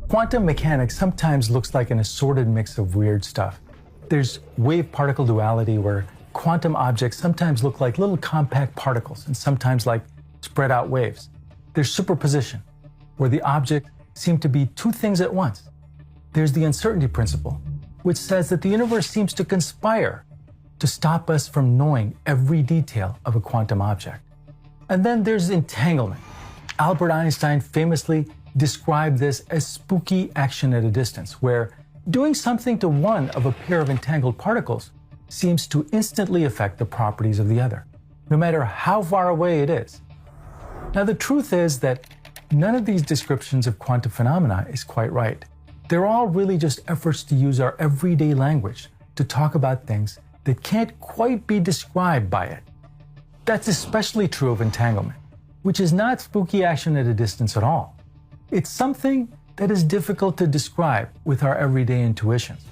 Quantum mechanics sometimes looks like an assorted mix of weird stuff. There's wave-particle duality, where quantum objects sometimes look like little compact particles and sometimes like spread out waves. There's superposition, where the objects seem to be two things at once. There's the uncertainty principle, which says that the universe seems to conspire to stop us from knowing every detail of a quantum object. And then there's entanglement. Albert Einstein famously described this as spooky action at a distance, where doing something to one of a pair of entangled particles seems to instantly affect the properties of the other, no matter how far away it is. Now, the truth is that none of these descriptions of quantum phenomena is quite right. They're all really just efforts to use our everyday language to talk about things that can't quite be described by it. That's especially true of entanglement, which is not spooky action at a distance at all. It's something that is difficult to describe with our everyday intuitions.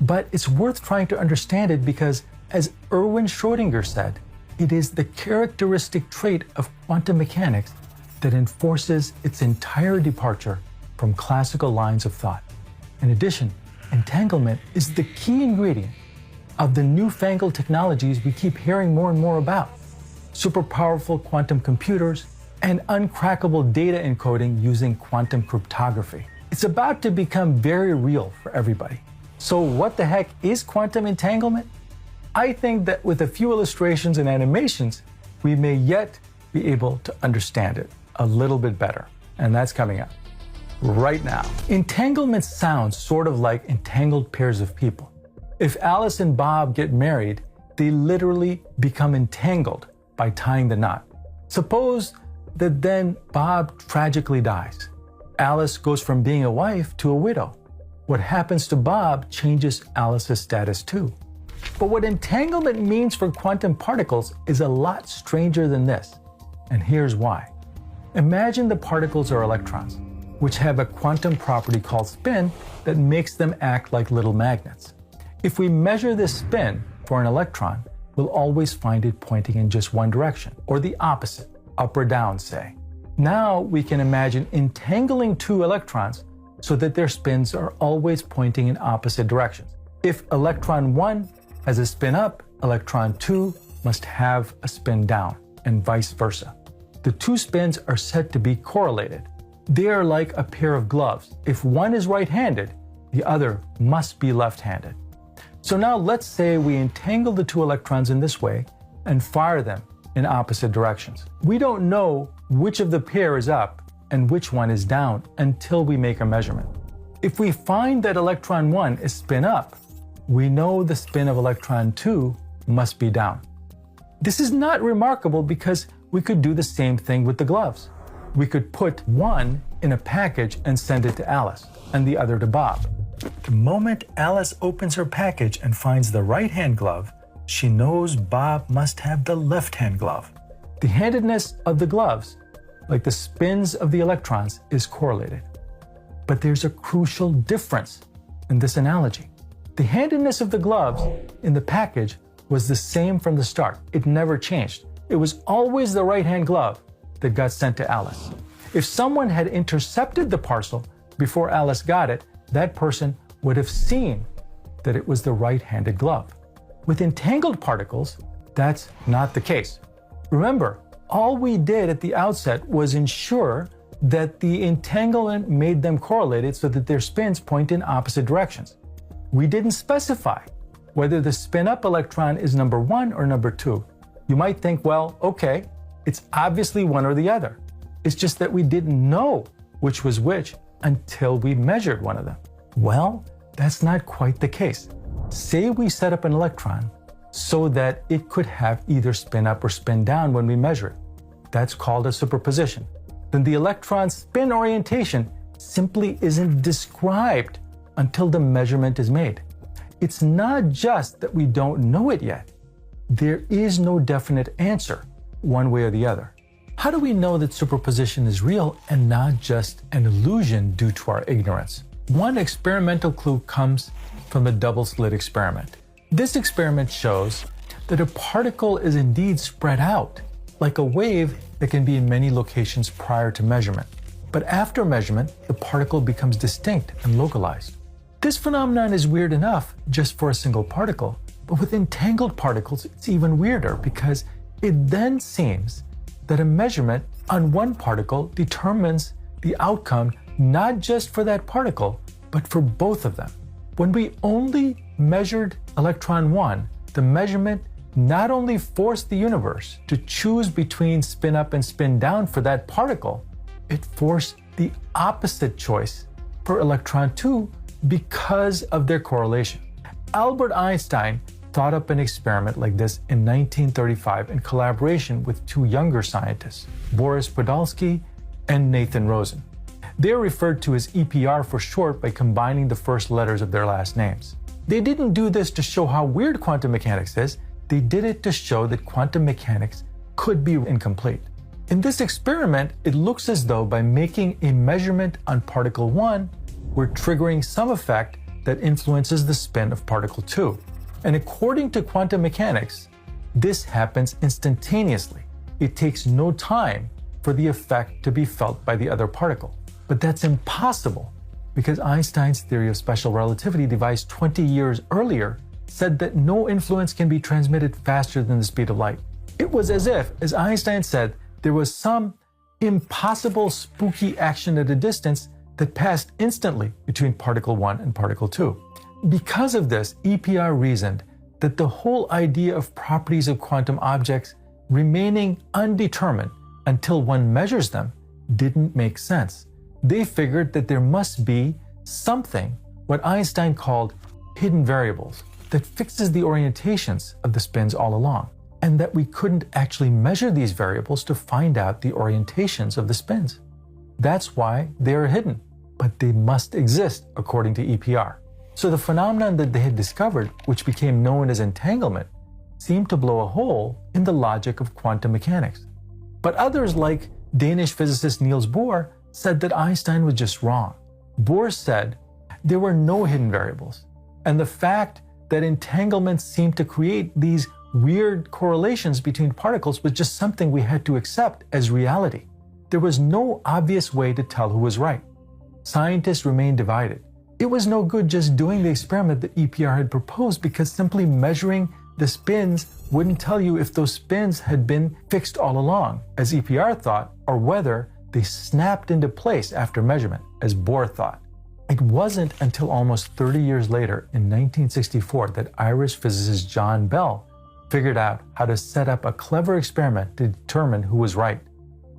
But it's worth trying to understand it because, as Erwin Schrödinger said, it is the characteristic trait of quantum mechanics that enforces its entire departure from classical lines of thought. In addition, entanglement is the key ingredient of the newfangled technologies we keep hearing more and more about: super powerful quantum computers and uncrackable data encoding using quantum cryptography. It's about to become very real for everybody. So what the heck is quantum entanglement? I think that with a few illustrations and animations, we may yet be able to understand it a little bit better. And that's coming up right now. Entanglement sounds sort of like entangled pairs of people. If Alice and Bob get married, they literally become entangled by tying the knot. Suppose that then Bob tragically dies. Alice goes from being a wife to a widow. What happens to Bob changes Alice's status too. But what entanglement means for quantum particles is a lot stranger than this. And here's why. Imagine the particles are electrons, which have a quantum property called spin that makes them act like little magnets. If we measure this spin for an electron, we'll always find it pointing in just one direction, or the opposite, up or down, say. Now we can imagine entangling two electrons so that their spins are always pointing in opposite directions. If electron 1 has a spin up, electron 2 must have a spin down, and vice versa. The two spins are said to be correlated. They are like a pair of gloves. If one is right-handed, the other must be left-handed. So now let's say we entangle the two electrons in this way and fire them in opposite directions. We don't know which of the pair is up and which one is down until we make a measurement. If we find that electron 1 is spin up, we know the spin of electron 2 must be down. This is not remarkable because we could do the same thing with the gloves. We could put one in a package and send it to Alice and the other to Bob. The moment Alice opens her package and finds the right-hand glove, she knows Bob must have the left-hand glove. The handedness of the gloves, like the spins of the electrons, is correlated. But there's a crucial difference in this analogy. The handedness of the gloves in the package was the same from the start. It never changed. It was always the right-hand glove that got sent to Alice. If someone had intercepted the parcel before Alice got it, that person would have seen that it was the right-handed glove. With entangled particles, that's not the case. Remember, all we did at the outset was ensure that the entanglement made them correlated so that their spins point in opposite directions. We didn't specify whether the spin-up electron is number 1 or number 2. You might think, well, okay, it's obviously one or the other. It's just that we didn't know which was which until we measured one of them. Well, that's not quite the case. Say we set up an electron so that it could have either spin up or spin down when we measure it. That's called a superposition. Then the electron's spin orientation simply isn't described until the measurement is made. It's not just that we don't know it yet. There is no definite answer, one way or the other. How do we know that superposition is real and not just an illusion due to our ignorance? One experimental clue comes from the double-slit experiment. This experiment shows that a particle is indeed spread out, like a wave that can be in many locations prior to measurement. But after measurement, the particle becomes distinct and localized. This phenomenon is weird enough just for a single particle, but with entangled particles, it's even weirder because it then seems that a measurement on one particle determines the outcome not just for that particle, but for both of them. When we only measured electron 1, the measurement not only forced the universe to choose between spin up and spin down for that particle, it forced the opposite choice for electron 2 because of their correlation. Albert Einstein thought up an experiment like this in 1935 in collaboration with two younger scientists, Boris Podolsky and Nathan Rosen. They are referred to as EPR for short by combining the first letters of their last names. They didn't do this to show how weird quantum mechanics is, they did it to show that quantum mechanics could be incomplete. In this experiment, it looks as though by making a measurement on particle 1, we're triggering some effect that influences the spin of particle 2. And according to quantum mechanics, this happens instantaneously. It takes no time for the effect to be felt by the other particle. But that's impossible because Einstein's theory of special relativity, devised 20 years earlier, said that no influence can be transmitted faster than the speed of light. It was as if, as Einstein said, there was some impossible spooky action at a distance that passed instantly between particle 1 and particle 2. Because of this, EPR reasoned that the whole idea of properties of quantum objects remaining undetermined until one measures them didn't make sense. They figured that there must be something, what Einstein called hidden variables, that fixes the orientations of the spins all along, and that we couldn't actually measure these variables to find out the orientations of the spins. That's why they are hidden, but they must exist according to EPR. So the phenomenon that they had discovered, which became known as entanglement, seemed to blow a hole in the logic of quantum mechanics. But others, like Danish physicist Niels Bohr, said that Einstein was just wrong. Bohr said there were no hidden variables, and the fact that entanglements seemed to create these weird correlations between particles was just something we had to accept as reality. There was no obvious way to tell who was right. Scientists remained divided. It was no good just doing the experiment that EPR had proposed because simply measuring the spins wouldn't tell you if those spins had been fixed all along, as EPR thought, or whether they snapped into place after measurement, as Bohr thought. It wasn't until almost 30 years later, in 1964, that Irish physicist John Bell figured out how to set up a clever experiment to determine who was right.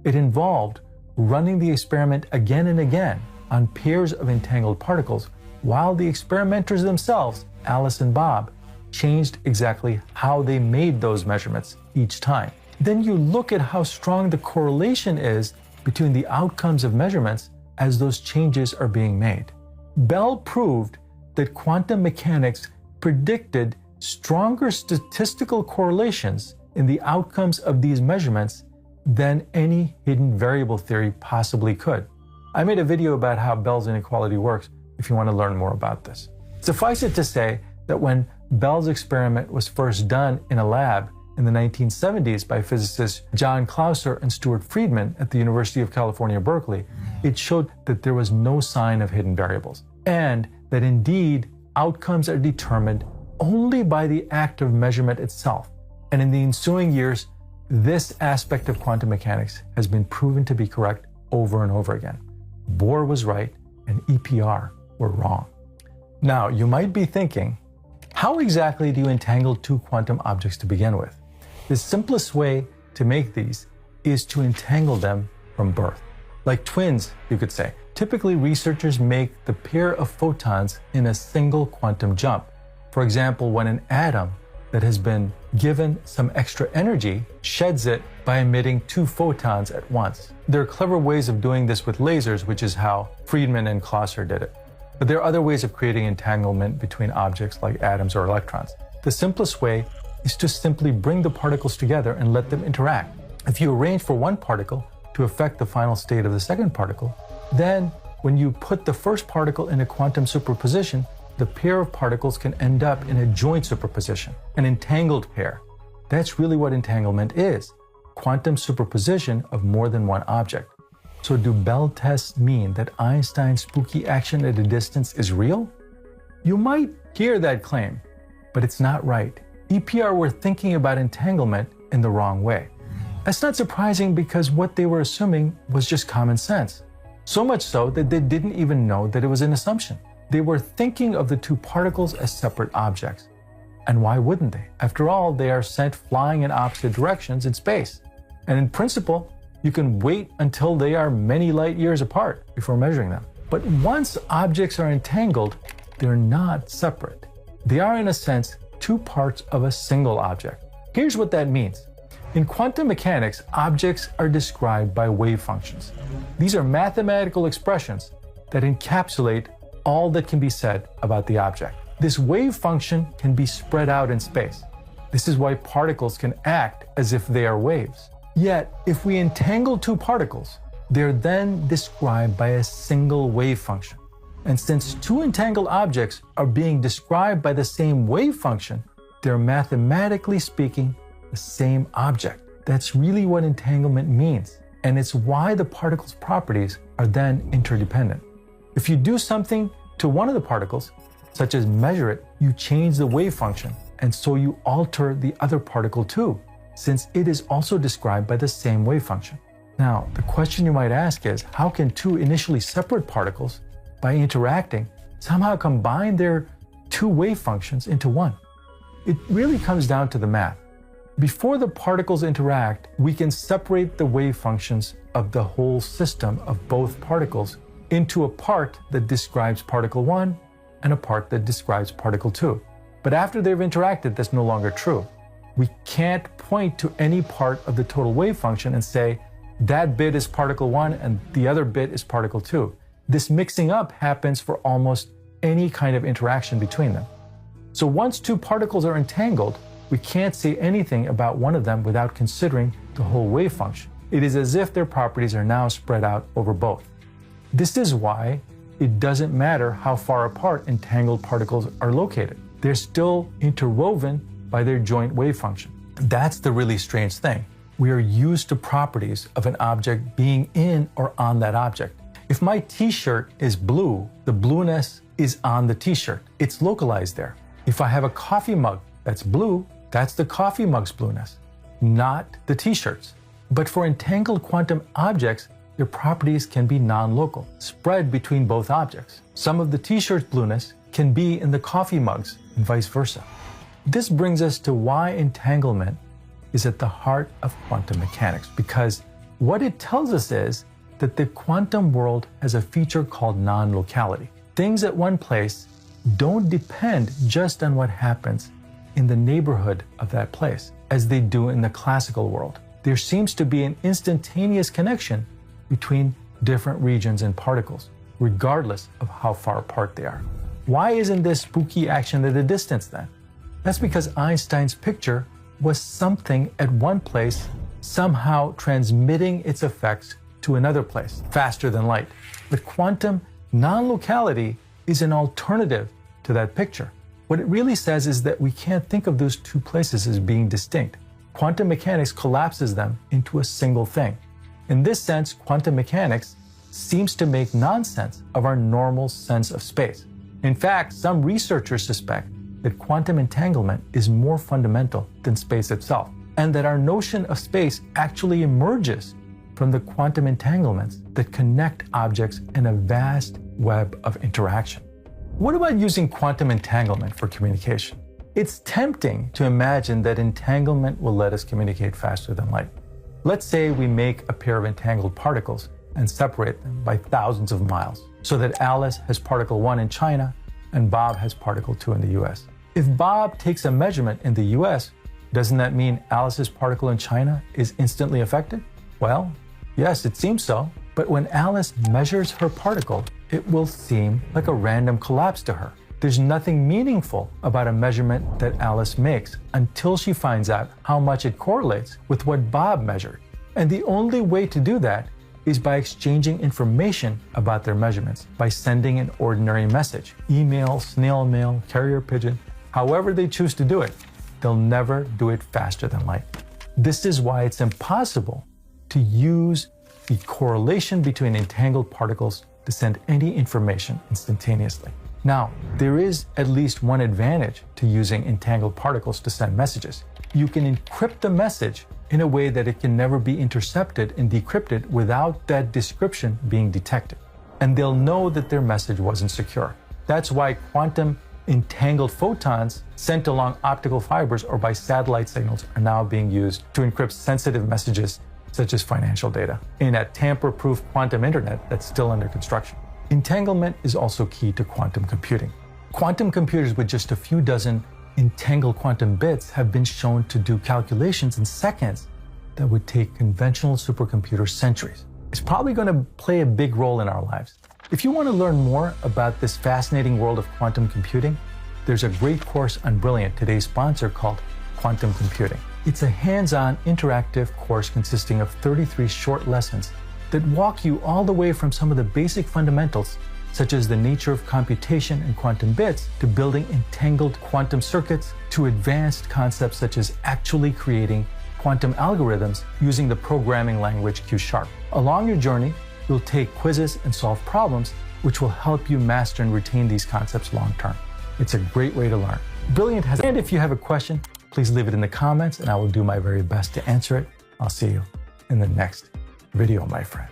It involved running the experiment again and again on pairs of entangled particles, while the experimenters themselves, Alice and Bob, changed exactly how they made those measurements each time. Then you look at how strong the correlation is between the outcomes of measurements as those changes are being made. Bell proved that quantum mechanics predicted stronger statistical correlations in the outcomes of these measurements than any hidden variable theory possibly could. I made a video about how Bell's inequality works if you want to learn more about this. Suffice it to say that when Bell's experiment was first done in a lab in the 1970s by physicists John Clauser and Stuart Friedman at the University of California, Berkeley, it showed that there was no sign of hidden variables, and that indeed outcomes are determined only by the act of measurement itself. And in the ensuing years, this aspect of quantum mechanics has been proven to be correct over and over again. Bohr was right and EPR were wrong. Now, you might be thinking, how exactly do you entangle two quantum objects to begin with? The simplest way to make these is to entangle them from birth. Like twins, you could say. Typically, researchers make the pair of photons in a single quantum jump. For example, when an atom that has been given some extra energy sheds it by emitting two photons at once. There are clever ways of doing this with lasers, which is how Friedman and Clauser did it. But there are other ways of creating entanglement between objects like atoms or electrons. The simplest way is to simply bring the particles together and let them interact. If you arrange for one particle to affect the final state of the second particle, then when you put the first particle in a quantum superposition, the pair of particles can end up in a joint superposition, an entangled pair. That's really what entanglement is, quantum superposition of more than one object. So do Bell tests mean that Einstein's spooky action at a distance is real? You might hear that claim, but it's not right. EPR were thinking about entanglement in the wrong way. That's not surprising because what they were assuming was just common sense. So much so that they didn't even know that it was an assumption. They were thinking of the two particles as separate objects. And why wouldn't they? After all, they are sent flying in opposite directions in space. And in principle, you can wait until they are many light years apart before measuring them. But once objects are entangled, they're not separate. They are, in a sense, two parts of a single object. Here's what that means. In quantum mechanics, objects are described by wave functions. These are mathematical expressions that encapsulate all that can be said about the object. This wave function can be spread out in space. This is why particles can act as if they are waves. Yet, if we entangle two particles, they're then described by a single wave function. And since two entangled objects are being described by the same wave function, they're mathematically speaking the same object. That's really what entanglement means. And it's why the particle's properties are then interdependent. If you do something to one of the particles, such as measure it, you change the wave function, and so you alter the other particle too, since it is also described by the same wave function. Now, the question you might ask is, how can two initially separate particles, by interacting, somehow combine their two wave functions into one? It really comes down to the math. Before the particles interact, we can separate the wave functions of the whole system of both particles into a part that describes particle 1 and a part that describes particle 2. But after they've interacted, that's no longer true. We can't point to any part of the total wave function and say, that bit is particle 1 and the other bit is particle 2. This mixing up happens for almost any kind of interaction between them. So once two particles are entangled, we can't say anything about one of them without considering the whole wave function. It is as if their properties are now spread out over both. This is why it doesn't matter how far apart entangled particles are located. They're still interwoven by their joint wave function. That's the really strange thing. We are used to properties of an object being in or on that object. If my t-shirt is blue, the blueness is on the t-shirt. It's localized there. If I have a coffee mug that's blue, that's the coffee mug's blueness, not the t-shirt's. But for entangled quantum objects, their properties can be non-local, spread between both objects. Some of the t-shirt's blueness can be in the coffee mugs and vice versa. This brings us to why entanglement is at the heart of quantum mechanics, because what it tells us is that the quantum world has a feature called non-locality. Things at one place don't depend just on what happens in the neighborhood of that place, as they do in the classical world. There seems to be an instantaneous connection between different regions and particles, regardless of how far apart they are. Why isn't this spooky action at a distance then? That's because Einstein's picture was something at one place somehow transmitting its effects to another place faster than light. But quantum non-locality is an alternative to that picture. What it really says is that we can't think of those two places as being distinct. Quantum mechanics collapses them into a single thing. In this sense, quantum mechanics seems to make nonsense of our normal sense of space. In fact, some researchers suspect that quantum entanglement is more fundamental than space itself, and that our notion of space actually emerges from the quantum entanglements that connect objects in a vast web of interaction. What about using quantum entanglement for communication? It's tempting to imagine that entanglement will let us communicate faster than light. Let's say we make a pair of entangled particles and separate them by thousands of miles, so that Alice has particle 1 in China and Bob has particle 2 in the US. If Bob takes a measurement in the US, doesn't that mean Alice's particle in China is instantly affected? Well, yes, it seems so. But when Alice measures her particle, it will seem like a random collapse to her. There's nothing meaningful about a measurement that Alice makes until she finds out how much it correlates with what Bob measured. And the only way to do that is by exchanging information about their measurements, by sending an ordinary message, email, snail mail, carrier pigeon, however they choose to do it. They'll never do it faster than light. This is why it's impossible to use the correlation between entangled particles to send any information instantaneously. Now, there is at least one advantage to using entangled particles to send messages. You can encrypt the message in a way that it can never be intercepted and decrypted without that description being detected. And they'll know that their message wasn't secure. That's why quantum entangled photons sent along optical fibers or by satellite signals are now being used to encrypt sensitive messages such as financial data in a tamper-proof quantum internet that's still under construction. Entanglement is also key to quantum computing. Quantum computers with just a few dozen entangled quantum bits have been shown to do calculations in seconds that would take conventional supercomputers centuries. It's probably going to play a big role in our lives. If you want to learn more about this fascinating world of quantum computing, there's a great course on Brilliant, today's sponsor, called Quantum Computing. It's a hands-on interactive course consisting of 33 short lessons that walk you all the way from some of the basic fundamentals, such as the nature of computation and quantum bits, to building entangled quantum circuits, to advanced concepts such as actually creating quantum algorithms using the programming language Q#. Along your journey, you'll take quizzes and solve problems, which will help you master and retain these concepts long term. It's a great way to learn. Brilliant has, and if you have a question, please leave it in the comments and I will do my very best to answer it. I'll see you in the next video, my friend.